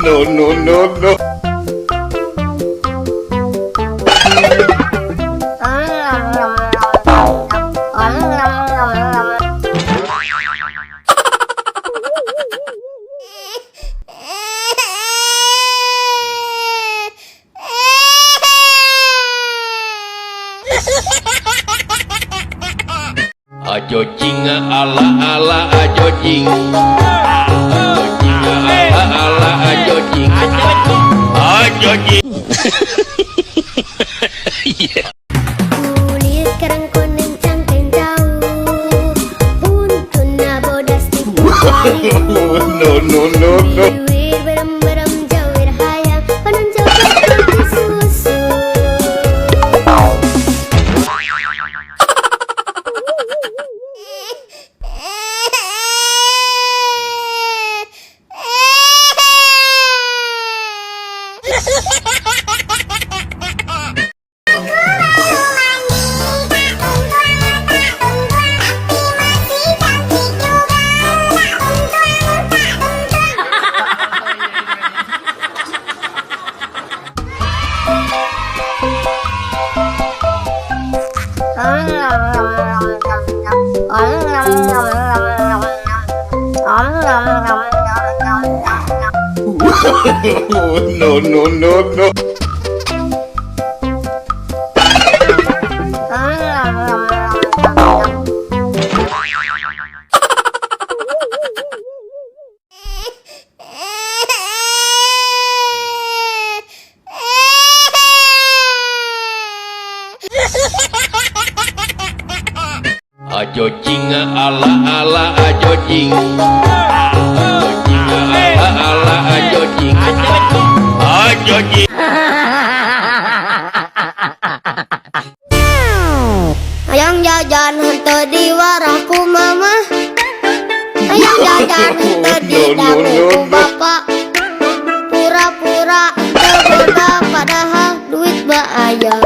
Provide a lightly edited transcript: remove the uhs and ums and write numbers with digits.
No, no, no, no. Ajo jing ala ala ajo jing. Ajo jing ala ala ajo jing. Ajo jing. Kulit kerang koneng cangkeng jauh, buntun na bodas di No, no, no, no. wir berem-berem jawir hayang, panon jawir seperti susu. No, no, no, no. Ajo jing ala ala ajo jing. Ajo jing ala ala ajo jing. Ajo jing. Ayang jajan henteu di warahku mama, ayang jajan henteu di dapurku bapak. Pura-pura teu boga padahal duit ba aya.